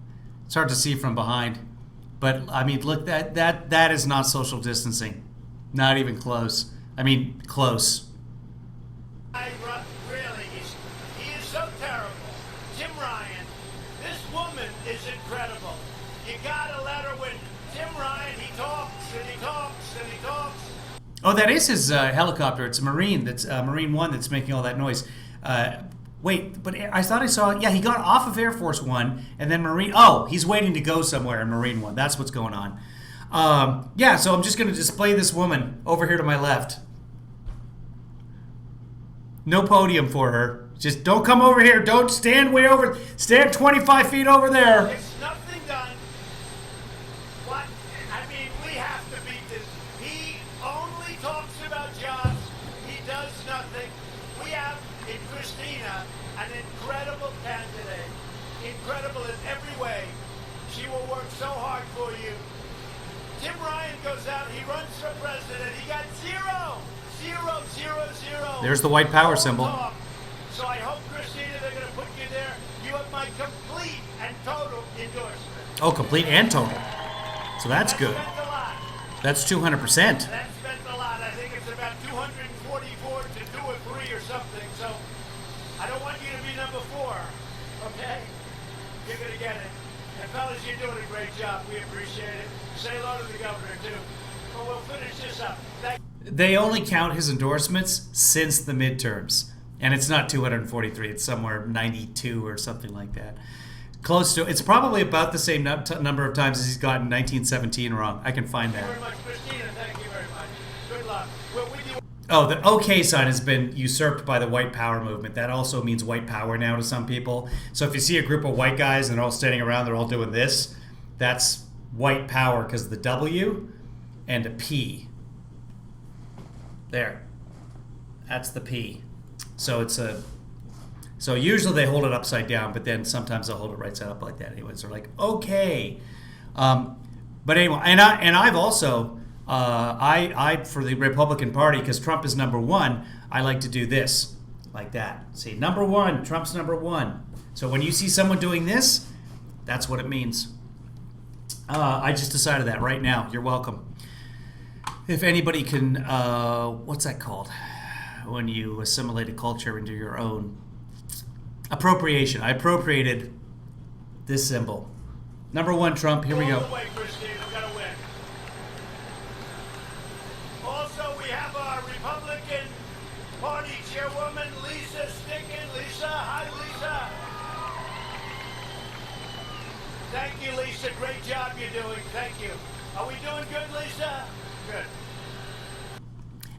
It's hard to see from behind. But, I mean, look, that is not social distancing. Not even close. I mean, close. Really, he is so terrible. Tim Ryan, this woman is incredible. You gotta let her win. Tim Ryan, he talks and he talks and he talks. Oh, that is his helicopter. It's a Marine. That's Marine One that's making all that noise. Wait, but I thought I saw. Yeah, he got off of Air Force One and then Marine. Oh, he's waiting to go somewhere in Marine One. That's what's going on. Yeah, so I'm just going to display this woman over here to my left. No podium for her. Just don't come over here. Don't stand way over. Stand 25 feet over there. It's nothing done. What? I mean, we have to beat this. He only talks about jobs. He does nothing. We have in Christina an incredible candidate. Incredible in every way. She will work so hard for you. Tim Ryan goes out. He runs for president. He got 0. There's the white power symbol. So I hope, Christina, they're going to put you there. You have my complete and total endorsement. Oh, complete and total. So that's good. Spent a lot. That's 200%. That spent a lot. I think it's about 244 to 2 or 3 or something. So I don't want you to be number 4. Okay? You're going to get it. And fellas, you're doing a great job. We appreciate it. Say hello to the governor, too. But we'll finish this up. They only count his endorsements since the midterms. And it's not 243. It's somewhere 92 or something like that. Close to. It's probably about the same number of times as he's gotten 1917 wrong. I can find that. Thank you very much, Christina. Thank you very much. Good luck. We're with you. Oh, the OK sign has been usurped by the white power movement. That also means white power now to some people. So if you see a group of white guys and they're all standing around, they're all doing this, that's white power because of the W and a P. There. That's the P. So it's a. So usually they hold it upside down, but then sometimes they'll hold it right side up like that. Anyways, they're like, okay. But anyway, and I've also I for the Republican Party, because Trump is number 1. I like to do this like that. See, number 1, Trump's number 1. So when you see someone doing this, that's what it means. I just decided that right now. You're welcome. If anybody can, what's that called? When you assimilate a culture into your own. Appropriation. I appropriated this symbol. Number 1, Trump. Here we go. All the way, Christine. We've got to win. Also, we have our Republican Party Chairwoman, Lisa Sticken. Lisa. Hi, Lisa. Thank you, Lisa. Great job you're doing. Thank you. Are we doing good, Lisa? Good.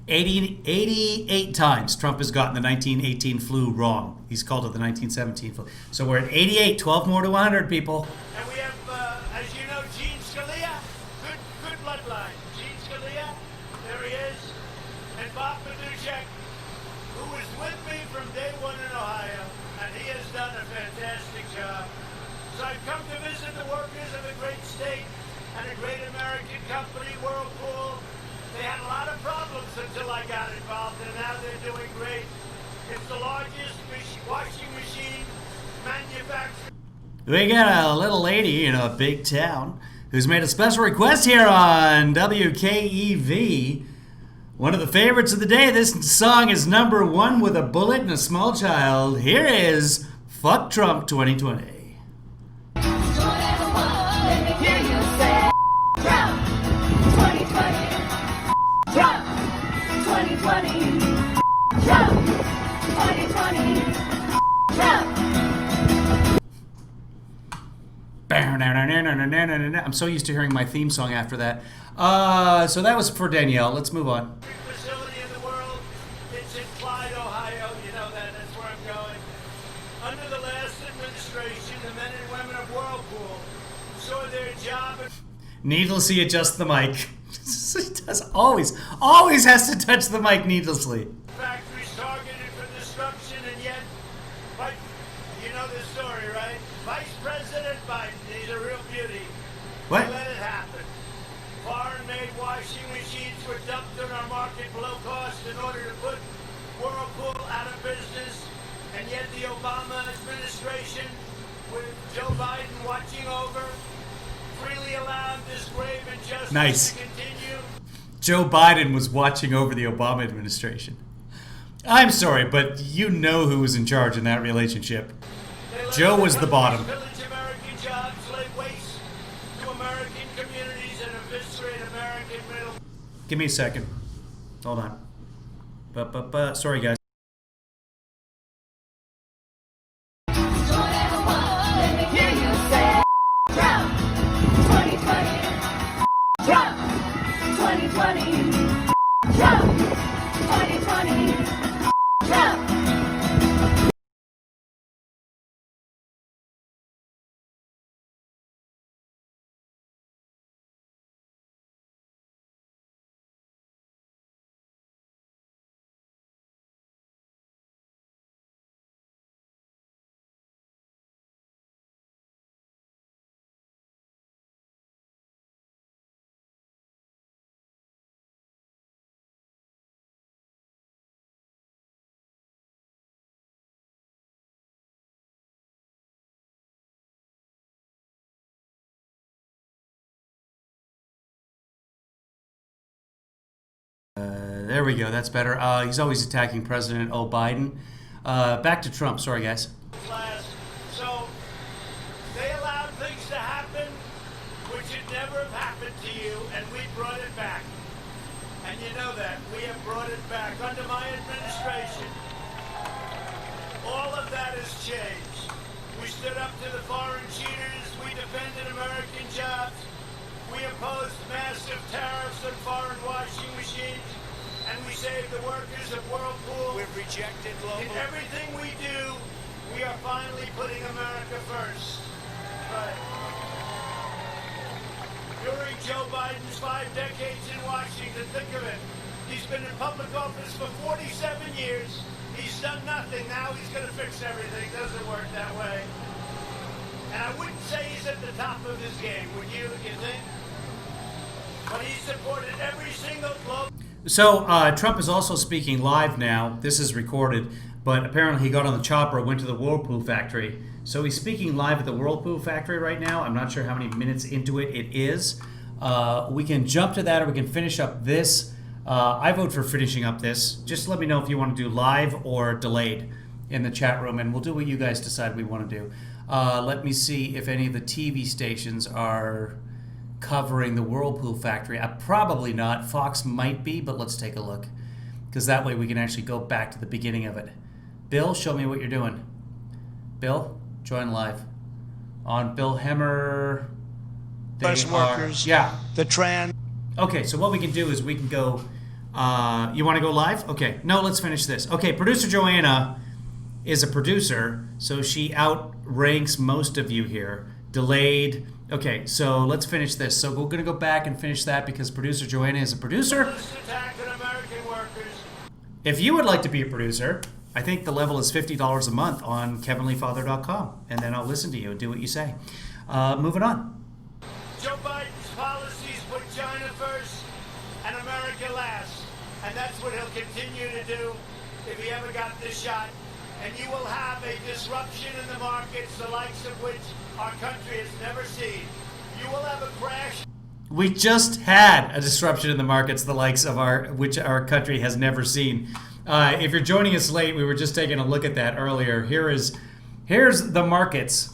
88 times Trump has gotten the 1918 flu wrong. He's called it the 1917 flu. So we're at 88, 12 more to 100, people. And we have, as you know, Gene Scalia. Good bloodline. Gene Scalia, there he is. And Bob Paduchek, who was with me from day 1 in Ohio, and he has done a fantastic job. So I've come to visit the workers of a great state and a great American company, Whirlpool. They had a lot of problems until I got involved, and now they're doing great. It's the largest washing machine manufacturer. We got a little lady in a big town who's made a special request here on WKEV. One of the favorites of the day. This song is number 1 with a bullet and a small child. Here is Fuck Trump 2020. I'm so used to hearing my theme song after that. So that was for Danielle. Let's move on. Facility in the world. It's in Clyde, Ohio. You know that. That's where I'm going. Under the last administration, the men and women of Whirlpool saw their job. Needlessly adjust the mic. He does always has to touch the mic needlessly. Factories targeted for destruction, and yet, like, you know the story, right? Vice President Biden, he's a real beauty. What? He let it happen. Foreign-made washing machines were dumped on our market below cost in order to put Whirlpool out of business, and yet the Obama administration, with Joe Biden watching over, freely allowed this grave injustice Nice. to continue. Joe Biden was watching over the Obama administration. I'm sorry, but you know who was in charge in that relationship. They let Joe was the bottom. Pillage American jobs, lay waste to American communities, and eviscerate American middle. Give me a second. Hold on. Sorry, guys. There we go. That's better. He's always attacking President Biden. Back to Trump. Sorry, guys. So they allowed things to happen which should never have happened to you, and we brought it back. And you know that. We have brought it back under my administration. All of that has changed. We stood up to the foreign cheaters. We defended American jobs. We opposed massive tariffs on foreign washing machines. And we saved the workers of Whirlpool. We've rejected global. In everything we do, we are finally putting America first. Right. During Joe Biden's 5 decades in Washington, think of it. He's been in public office for 47 years. He's done nothing. Now he's going to fix everything. Doesn't work that way. And I wouldn't say he's at the top of his game, would you? You think? But he supported every single global. So Trump is also speaking live now. This is recorded, but apparently he got on the chopper, went to the Whirlpool factory. So he's speaking live at the Whirlpool factory right now. I'm not sure how many minutes into it is. We can jump to that, or we can finish up this. I vote for finishing up this. Just let me know if you want to do live or delayed in the chat room, and we'll do what you guys decide we want to do. Let me see if any of the TV stations are covering the Whirlpool factory. Probably not. Fox might be, but let's take a look, because that way we can actually go back to the beginning of it. Bill, show me what you're doing. Bill, join live on Bill Hemmer. Workers. Yeah. The trans. Okay, so what we can do is we can go. You want to go live? Okay. No, let's finish this. Okay, producer Joanna is a producer, so she outranks most of you here. Delayed. Okay, so let's finish this. So we're going to go back and finish that because producer Joanna is a producer. If you would like to be a producer, I think the level is $50 a month on KevinlyFather.com, and then I'll listen to you and do what you say. Moving on. Joe Biden's policies put China first and America last, and that's what he'll continue to do if he ever got this shot. And you will have a disruption in the markets, the likes of which our country has never seen. You will have a crash. We just had a disruption in the markets, the likes of which our country has never seen. If you're joining us late, we were just taking a look at that earlier. Here's the markets.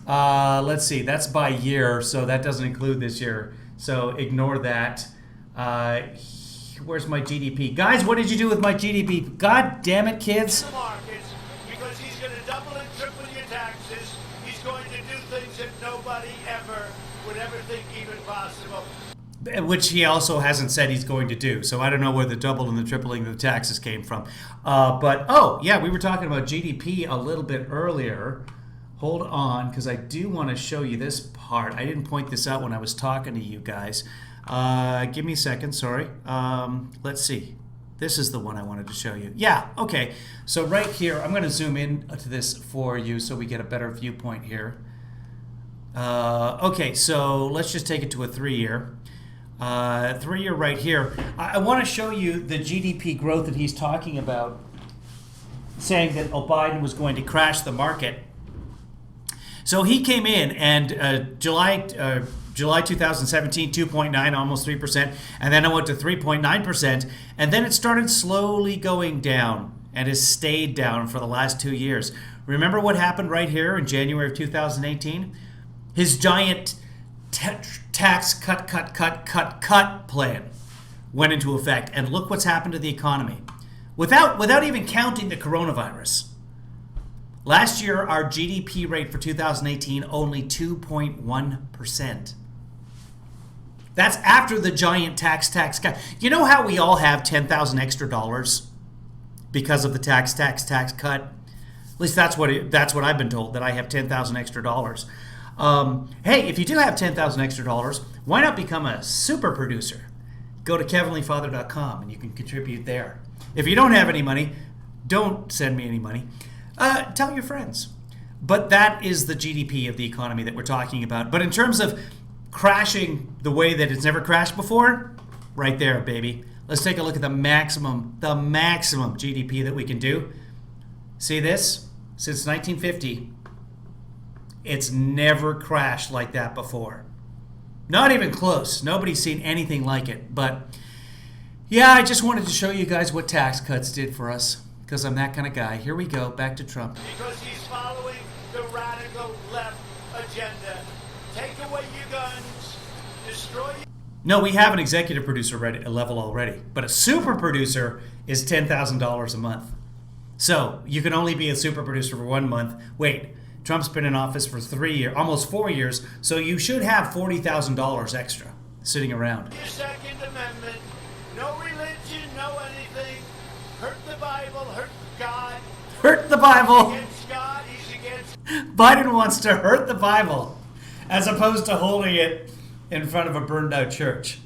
Let's see, that's by year, so that doesn't include this year. So ignore that. Where's my GDP? Guys, what did you do with my GDP? God damn it, kids. The markets, because he's going to double and triple your taxes. He's going to do things that nobody ever would ever think even possible. Which he also hasn't said he's going to do. So I don't know where the double and the tripling of the taxes came from. Oh, yeah, we were talking about GDP a little bit earlier. Hold on, because I do want to show you this part. I didn't point this out when I was talking to you guys. Give me a second, sorry. Let's see. This is the one I wanted to show you. Yeah, okay. So right here, I'm going to zoom in to this for you so we get a better viewpoint here. Okay, so let's just take it to a 3-year. 3-year right here. I want to show you the GDP growth that he's talking about, saying that Biden was going to crash the market. So he came in and July 2017, 2.9, almost 3%, and then it went to 3.9%, and then it started slowly going down and has stayed down for the last 2 years. Remember what happened right here in January of 2018? His giant tax cut plan went into effect, and look what's happened to the economy. Without even counting the coronavirus. Last year, our GDP rate for 2018, only 2.1%. That's after the giant tax cut. You know how we all have 10,000 extra dollars because of the tax cut? At least that's what I've been told, that I have 10,000 extra dollars. Hey, if you do have 10,000 extra dollars, why not become a super producer? Go to KevinlyFather.com and you can contribute there. If you don't have any money, don't send me any money. Tell your friends. But that is the GDP of the economy that we're talking about. But in terms of crashing the way that it's never crashed before, right there, baby. Let's take a look at the maximum GDP that we can do. See this? Since 1950, it's never crashed like that before. Not even close. Nobody's seen anything like it. But yeah, I just wanted to show you guys what tax cuts did for us, because I'm that kind of guy. Here we go, back to Trump. Because he's following the radical left agenda. Take away your guns, destroy your... No, we have an executive producer level already, but a super producer is $10,000 a month. So you can only be a super producer for 1 month. Wait, Trump's been in office for 3 years, almost 4 years, so you should have $40,000 extra sitting around. Your Second Amendment, no religion, no anything. Hurt the Bible, hurt God. Hurt the Bible. He's against God, he's against... Biden wants to hurt the Bible as opposed to holding it in front of a burned out church.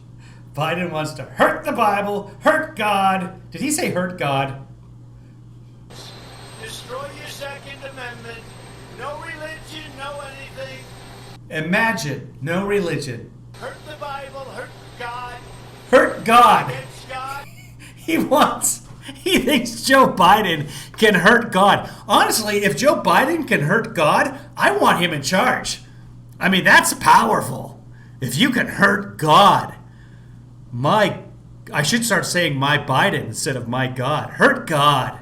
Biden wants to hurt the Bible, hurt God. Did he say hurt God? Destroy your Second Amendment, no religion, no anything. Imagine, no religion. Hurt the Bible, hurt God. Hurt God. Against God. He thinks Joe Biden can hurt God. Honestly, if Joe Biden can hurt God, I want him in charge. I mean, that's powerful. If you can hurt God. I should start saying my Biden instead of my God. Hurt God.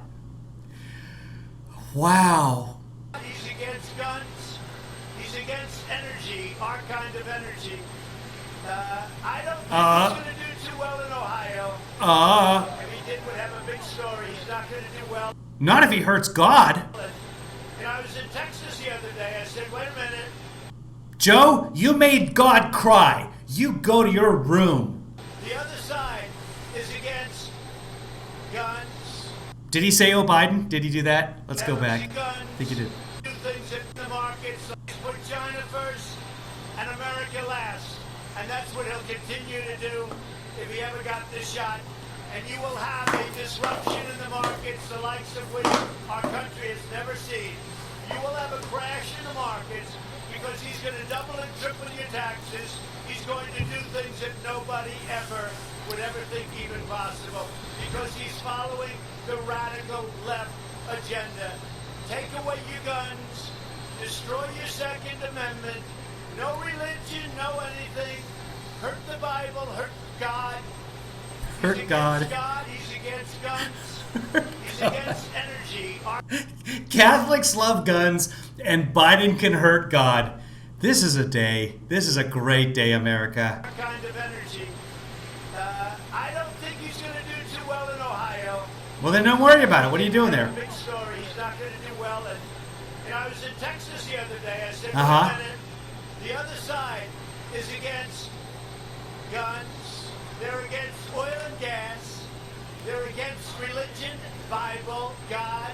Wow. He's against guns. He's against energy, our kind of energy. I don't think he's going to do too well in Ohio. If he did, would have a big story. He's not going to do well. Not if he hurts God. You know, I was in Texas the other day. I said, wait a minute. Joe, you made God cry. You go to your room. The other side is against guns. Did he say, oh, Biden? Did he do that? Let's go back. Guns, I think he did. do things in the markets. Put China first and America last. And that's what he'll continue to do if he ever got this shot. And you will have a disruption in the markets, the likes of which our country has never seen. You will have a crash in the markets because he's going to double and triple your taxes. He's going to do things that nobody ever would ever think even possible because he's following the radical left agenda. Take away your guns, destroy your Second Amendment, no religion, no anything, hurt the Bible, hurt God. Hurt God. He's against guns. He's against energy. Catholics love guns, and Biden can hurt God. This is a day. This is a great day, America. Our kind of energy. I don't think he's going to do too well in Ohio. Well, then don't worry about it. What are you doing there? Big story. He's not going to do well. And you know, I was in Texas the other day. I said, wait Uh-huh. a minute. The other side is against guns. They're against oil and gas. They're against religion, Bible, God.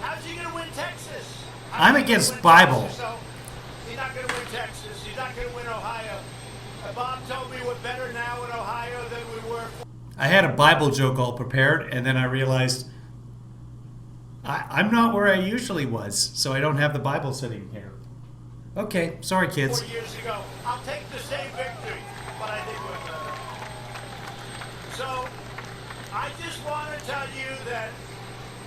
How's he going to win Texas? I'm against Bible. So he's not going to win Texas. He's not going to win Ohio. Bob told me we're better now in Ohio than we were. I had a Bible joke all prepared, and then I realized I'm not where I usually was, so I don't have the Bible sitting here. Okay, sorry, kids. 4 years ago. I'll take the same victory, but I think we're better. So, I just want to tell you that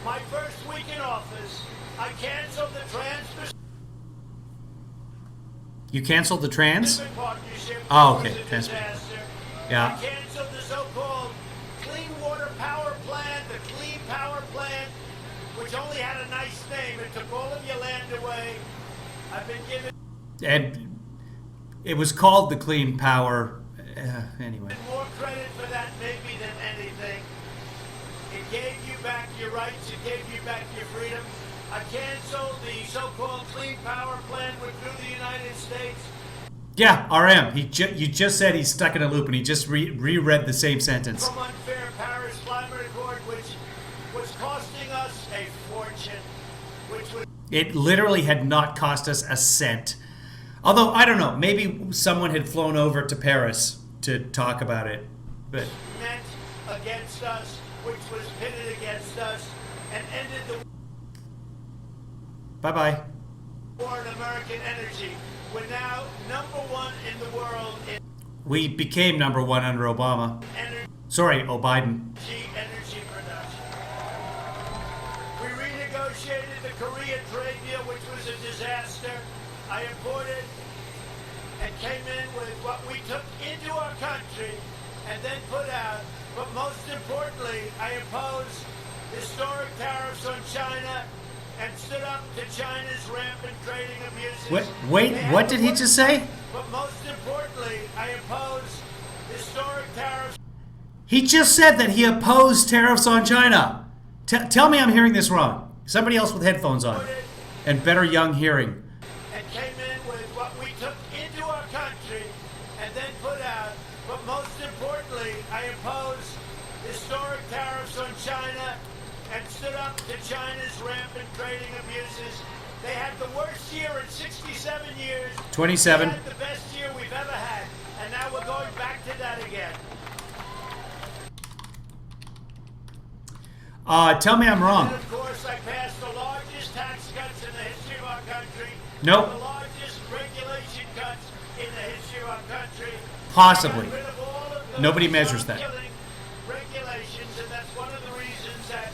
my first week in office, I canceled the Trans-Pacific You canceled the trans? Partnership. Oh, okay. It was a Trans- disaster. Yeah. I canceled the so-called Clean Water Power Plant, the Clean Power Plant, which only had a nice name. It took all of your land away. I've been given And it was called the Clean Power. Anyway. more credit for that maybe than anything. It gave you back your rights. It gave you back your freedom. I canceled the so-called Clean Power Plant within the United States. Yeah, RM. You just said he's stuck in a loop, and he just reread the same sentence. From unfair Paris Climate Accord, which was costing us a fortune, which was It literally had not cost us a cent. Although, I don't know, maybe someone had flown over to Paris to talk about it. But meant against us, which was pitted against us, and ended the bye-bye. war in American energy. We're now #1 in the world in We became #1 under Obama. Sorry, Biden. energy production. We renegotiated the Korea trade deal, which was a disaster. I imported and came in with what we took into our country and then put out. But most importantly, I imposed historic tariffs on China and stood up to China's rampant trading abuses. Wait, what did he just say? But most importantly, I imposed historic tariffs. He just said that he opposed tariffs on China. Tell me I'm hearing this wrong. Somebody else with headphones on and better young hearing. And came in with what we took into our country and then put out. But most importantly, I imposed historic tariffs on China and stood up to China's rampant trading abuses. They had the worst year in 67 years. 27. They had the best year we've ever had. And now we're going back to that again. Tell me I'm wrong. And of course, I passed the largest tax cuts in the history of our country. Nope. The largest regulation cuts in the history of our country. Possibly. We got rid of all of those Nobody measures that. killing regulations, and that's one of the reasons that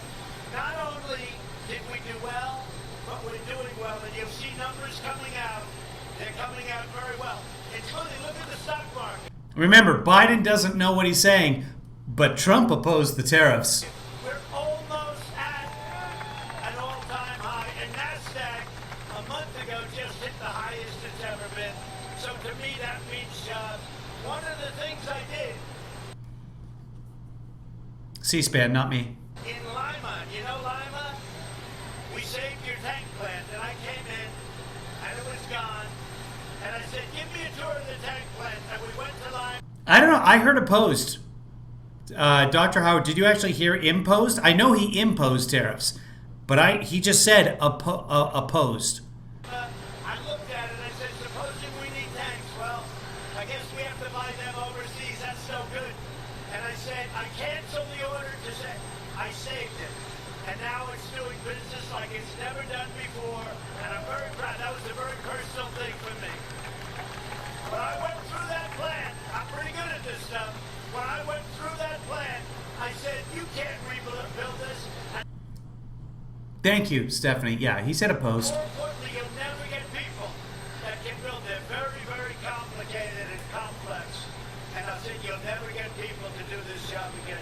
not only did we do well, but we're doing well. And you'll see numbers coming out. They're coming out very well. Including, look at the stock market. Remember, Biden doesn't know what he's saying, but Trump opposed the tariffs. We're almost at an all-time high, and NASDAQ a month ago just hit the highest it's ever been. So to me, that means one of the things I did C-SPAN, not me. in Lima, you know Lima? We saved your tank plant, and I came in, and it was gone. And I said, give me a tour of the tank plant, and we went to Lima. I don't know. I heard opposed. Dr. Howard, did you actually hear imposed? I know he imposed tariffs, but he just said opposed. I looked at it and I said, supposing we need tanks, well, I guess we have to buy them overseas. That's no good. And I said, I canceled the order to say I saved it. And now it's doing business like it's never done before. And I'm very proud. That was a very personal thing for me. When I went through that plant, I'm pretty good at this stuff. When I went through that plant, I said, you can't rebuild this. And Thank you, Stephanie. Yeah, he said opposed. more importantly, you'll never get people that can build. They're very, very complicated and complex. And I said, you'll never get people to do this job again.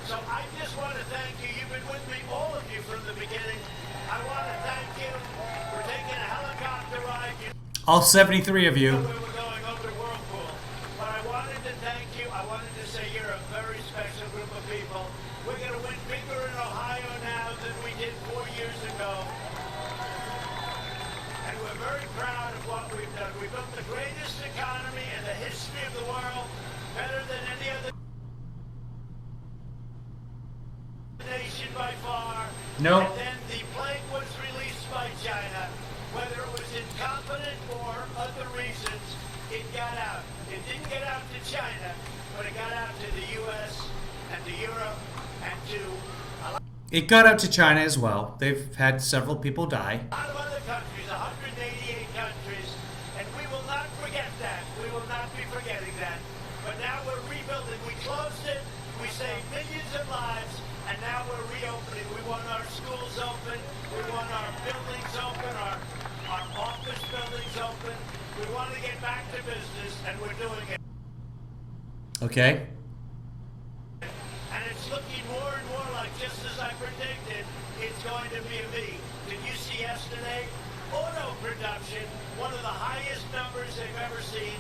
So I just want to thank you. You've been with me, all of you, from the beginning. I want to thank you for taking a helicopter ride. You All 73 of you. know where we're going, over to Whirlpool. But I wanted to thank you. I wanted to say you're a very special group of people. We're going to win bigger in Ohio now than we did 4 years ago. And we're very proud of what we've done. We built the greatest economy in the history of the world, better than any other nation by far. No. And then the plague was released by China. Whether it was incompetent or other reasons, it got out. It didn't get out China, but it got out to the U.S. and to Europe and to a It got out to China as well. They've had several people die. lot of other countries, 188 countries, and we will not forget that. We will not be forgetting that. But now we're rebuilding. We closed it. We saved millions of lives, and now we're reopening. We want our schools open. We want our buildings open, our office buildings open. We want to get back to business, and we're doing it. Okay. And it's looking more and more like, just as I predicted, it's going to be a V. Did you see yesterday? Auto production, one of the highest numbers they've ever seen.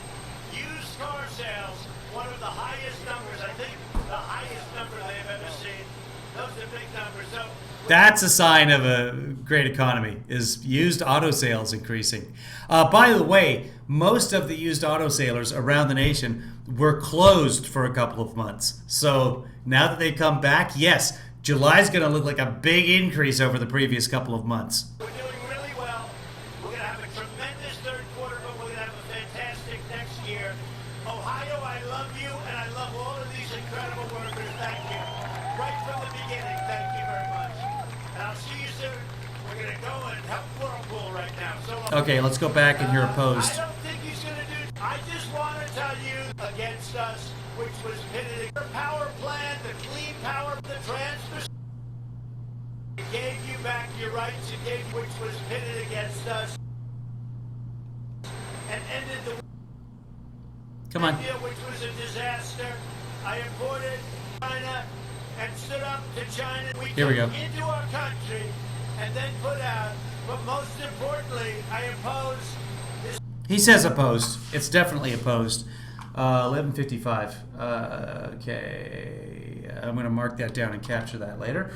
Used car sales, one of the highest numbers, I think the highest number they've ever seen. Those are big numbers. So That's a sign of a great economy, is used auto sales increasing. By the way, most of the used auto sailors around the nation were closed for a couple of months. So now that they come back, yes, July's going to look like a big increase over the previous couple of months. we're doing really well. We're going to have a tremendous third quarter, but we're going to have a fantastic next year. Ohio, I love you, and I love all of these incredible workers. Thank you. Right from the beginning, thank you very much. And I'll see you soon. We're going to go and help Whirlpool right now. So Okay, let's go back and hear a post. I don't think he's going to do. I just want to tell you against us, which was pitted the power plant, the clean power, the transfer. It gave you back your rights. It gave, which was pitted against us, and ended the Come on. deal, which was a disaster. I imported China and stood up to China. Here we go. Took into our country and then put out. But most importantly, I imposed this. He says opposed. It's definitely opposed. 11:55. Okay. I'm going to mark that down and capture that later.